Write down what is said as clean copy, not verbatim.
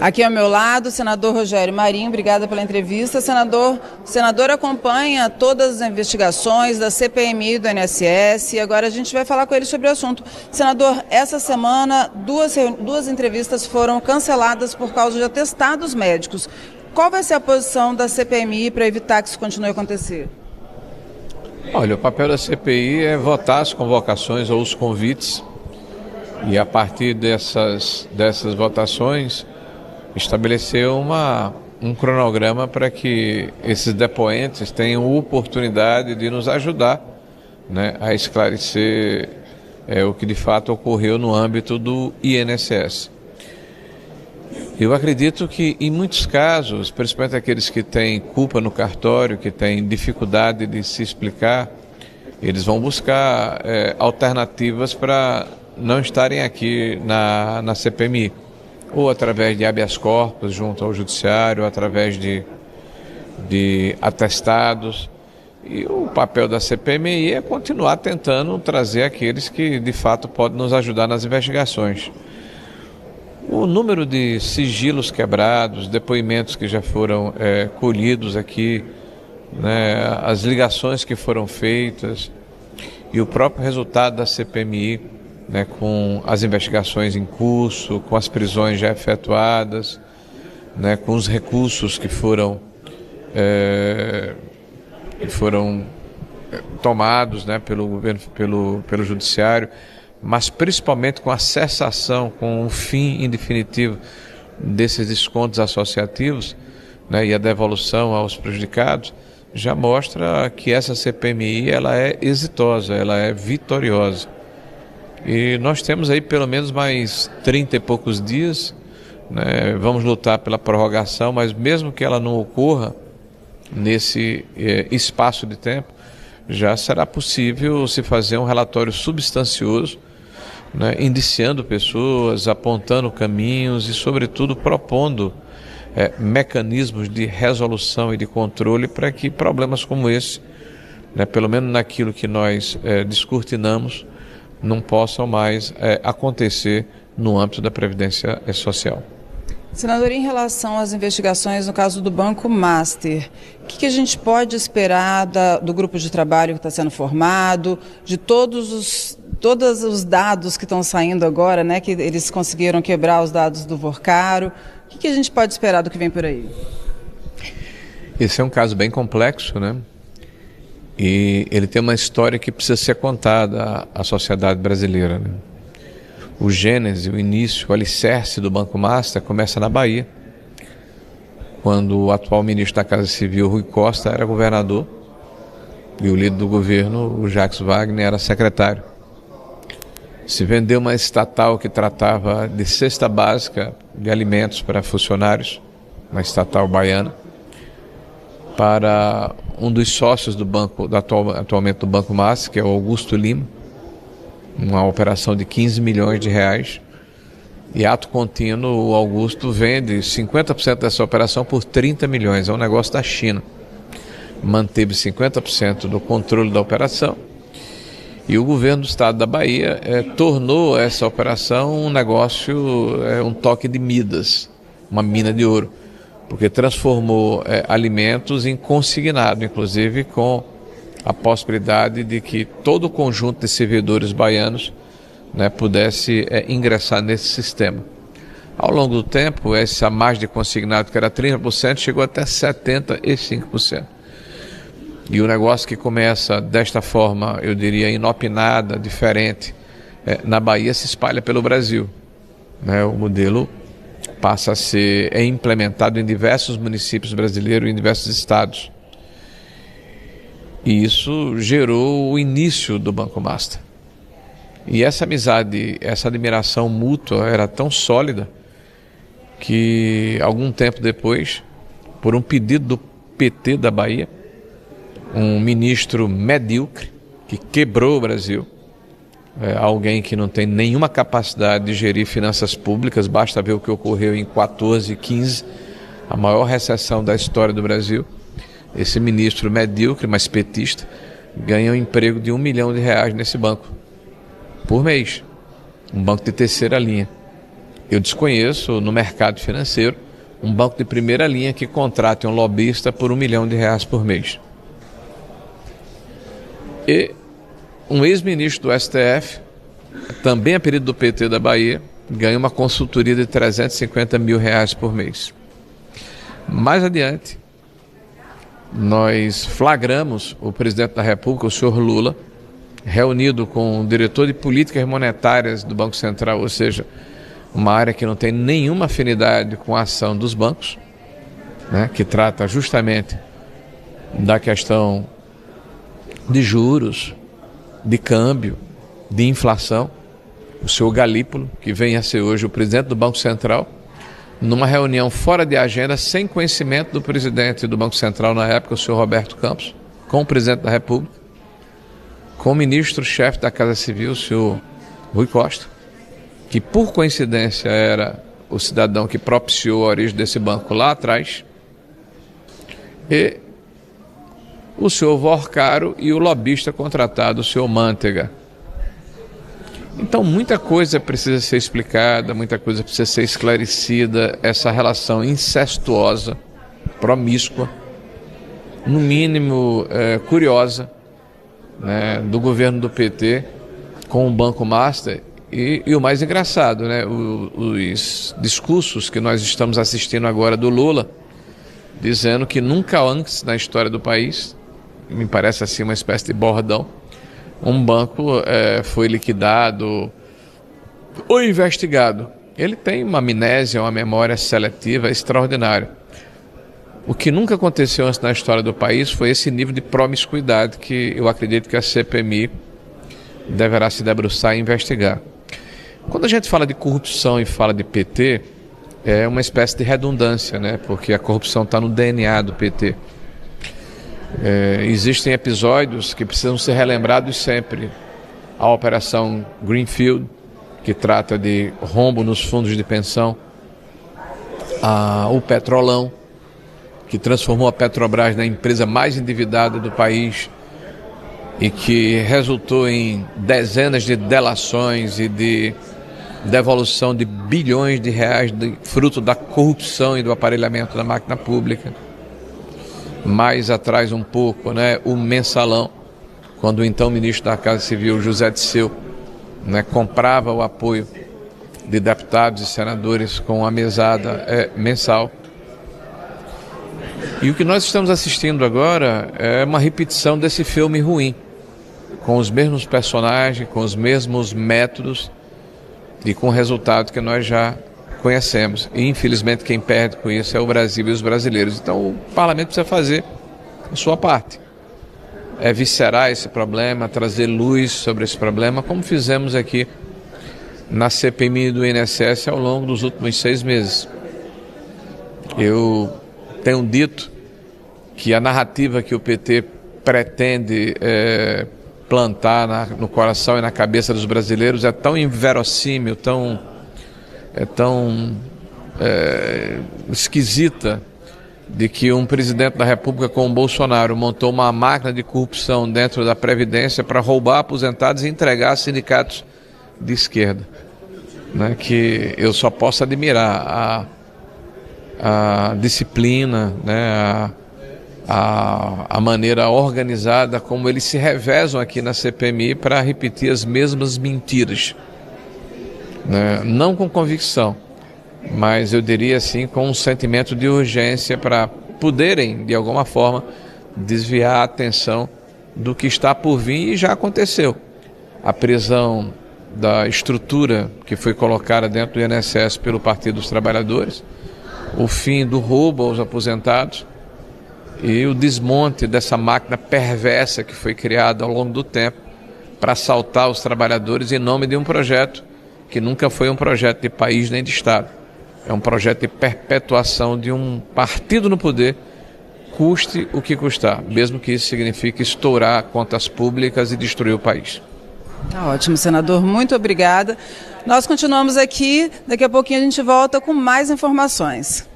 Aqui ao meu lado, o senador Rogério Marinho, obrigada pela entrevista. O senador acompanha todas as investigações da CPMI e do INSS e agora a gente vai falar com ele sobre o assunto. Senador, essa semana duas entrevistas foram canceladas por causa de atestados médicos. Qual vai ser a posição da CPMI para evitar que isso continue a acontecer? Olha, o papel da CPI é votar as convocações ou os convites e a partir dessas votações estabelecer um cronograma para que esses depoentes tenham oportunidade de nos ajudar, né, a esclarecer o que de fato ocorreu no âmbito do INSS. Eu acredito que em muitos casos, principalmente aqueles que têm culpa no cartório, que têm dificuldade de se explicar, eles vão buscar alternativas para não estarem aqui na CPMI, ou através de habeas corpus junto ao judiciário, através de atestados. E o papel da CPMI é continuar tentando trazer aqueles que de fato podem nos ajudar nas investigações. O número de sigilos quebrados, depoimentos que já foram colhidos aqui, né, as ligações que foram feitas e o próprio resultado da CPMI, né, com as investigações em curso, com as prisões já efetuadas, né, com os recursos que foram tomados, né, pelo governo, pelo judiciário, mas principalmente com a cessação, com o fim em definitivo desses descontos associativos, né, e a devolução aos prejudicados, já mostra que essa CPMI ela é exitosa, ela é vitoriosa. E nós temos aí pelo menos mais 30 e poucos dias, né, vamos lutar pela prorrogação, mas mesmo que ela não ocorra nesse espaço de tempo, já será possível se fazer um relatório substancioso, né, indiciando pessoas, apontando caminhos e, sobretudo, propondo mecanismos de resolução e de controle para que problemas como esse, né, pelo menos naquilo que nós descortinamos, não possam mais acontecer no âmbito da Previdência Social. Senador, em relação às investigações no caso do Banco Master, o que a gente pode esperar do grupo de trabalho que está sendo formado, de todos os dados que estão saindo agora, né, que eles conseguiram quebrar os dados do Vorcaro? O que a gente pode esperar do que vem por aí? Esse é um caso bem complexo, né? E ele tem uma história que precisa ser contada à sociedade brasileira, né? O gênese, o início, o alicerce do Banco Master começa na Bahia, quando o atual ministro da Casa Civil, Rui Costa, era governador e o líder do governo, o Jacques Wagner, era secretário. Se vendeu uma estatal que tratava de cesta básica de alimentos para funcionários, uma estatal baiana, para um dos sócios do banco, atualmente do Banco Master, que é o Augusto Lima, uma operação de 15 milhões de reais, e ato contínuo o Augusto vende 50% dessa operação por 30 milhões, é um negócio da China. Manteve 50% do controle da operação e o governo do estado da Bahia tornou essa operação um negócio, um toque de Midas, uma mina de ouro, porque transformou alimentos em consignado, inclusive com a possibilidade de que todo o conjunto de servidores baianos, né, pudesse ingressar nesse sistema. Ao longo do tempo, essa margem de consignado, que era 30%, chegou até 75%. E o negócio que começa desta forma, eu diria, inopinada, diferente, na Bahia se espalha pelo Brasil, né? O modelo passa a ser implementado em diversos municípios brasileiros, em diversos estados. E isso gerou o início do Banco Master. E essa amizade, essa admiração mútua era tão sólida que, algum tempo depois, por um pedido do PT da Bahia, um ministro medíocre que quebrou o Brasil, alguém que não tem nenhuma capacidade de gerir finanças públicas, basta ver o que ocorreu em 14 e 15, a maior recessão da história do Brasil. Esse ministro medíocre, mas petista, ganha um emprego de R$1 milhão nesse banco, por mês. Um banco de terceira linha. Eu desconheço no mercado financeiro um banco de primeira linha que contrate um lobista por R$1 milhão por mês. E um ex-ministro do STF, também a pedido do PT da Bahia, ganha uma consultoria de R$350 mil por mês. Mais adiante, nós flagramos o presidente da República, o senhor Lula, reunido com o diretor de políticas monetárias do Banco Central, ou seja, uma área que não tem nenhuma afinidade com a ação dos bancos, né, que trata justamente da questão de juros, de câmbio, de inflação. O senhor Galípolo, que vem a ser hoje o presidente do Banco Central, numa reunião fora de agenda, sem conhecimento do presidente do Banco Central na época, o senhor Roberto Campos, com o presidente da República, com o ministro-chefe da Casa Civil, o senhor Rui Costa, que por coincidência era o cidadão que propiciou a origem desse banco lá atrás, e o senhor Vorcaro e o lobista contratado, o senhor Mantega. Então muita coisa precisa ser explicada, muita coisa precisa ser esclarecida, essa relação incestuosa, promíscua, no mínimo curiosa, né, do governo do PT com o Banco Master. E o mais engraçado, né, os discursos que nós estamos assistindo agora do Lula, dizendo que nunca antes na história do país, me parece assim uma espécie de bordão, um banco foi liquidado ou investigado. Ele tem uma amnésia, uma memória seletiva extraordinária. O que nunca aconteceu antes na história do país foi esse nível de promiscuidade que eu acredito que a CPMI deverá se debruçar e investigar. Quando a gente fala de corrupção e fala de PT, é uma espécie de redundância, né? Porque a corrupção está no DNA do PT. Existem episódios que precisam ser relembrados sempre. A Operação Greenfield, que trata de rombo nos fundos de pensão. O Petrolão, que transformou a Petrobras na empresa mais endividada do país e que resultou em dezenas de delações e de devolução de bilhões de reais fruto da corrupção e do aparelhamento da máquina pública. Mais atrás um pouco, né, o Mensalão, quando o então ministro da Casa Civil, José Disseu, né, comprava o apoio de deputados e senadores com a mesada mensal. E o que nós estamos assistindo agora é uma repetição desse filme ruim, com os mesmos personagens, com os mesmos métodos e com o resultado que nós já conhecemos. E infelizmente quem perde com isso é o Brasil e os brasileiros. Então o parlamento precisa fazer a sua parte. Viscerar esse problema, trazer luz sobre esse problema, como fizemos aqui na CPMI do INSS ao longo dos últimos 6 meses. Eu tenho dito que a narrativa que o PT pretende plantar no coração e na cabeça dos brasileiros é tão inverossímil, tão esquisita, de que um presidente da República como o Bolsonaro montou uma máquina de corrupção dentro da Previdência para roubar aposentados e entregar a sindicatos de esquerda, né? Que eu só posso admirar a disciplina, né? A maneira organizada como eles se revezam aqui na CPMI para repetir as mesmas mentiras, né? Não com convicção, mas eu diria assim com um sentimento de urgência para poderem, de alguma forma, desviar a atenção do que está por vir e já aconteceu. A prisão da estrutura que foi colocada dentro do INSS pelo Partido dos Trabalhadores, o fim do roubo aos aposentados e o desmonte dessa máquina perversa que foi criada ao longo do tempo para assaltar os trabalhadores em nome de um projeto que nunca foi um projeto de país nem de Estado. É um projeto de perpetuação de um partido no poder, custe o que custar, mesmo que isso signifique estourar contas públicas e destruir o país. Tá ótimo, senador. Muito obrigada. Nós continuamos aqui. Daqui a pouquinho a gente volta com mais informações.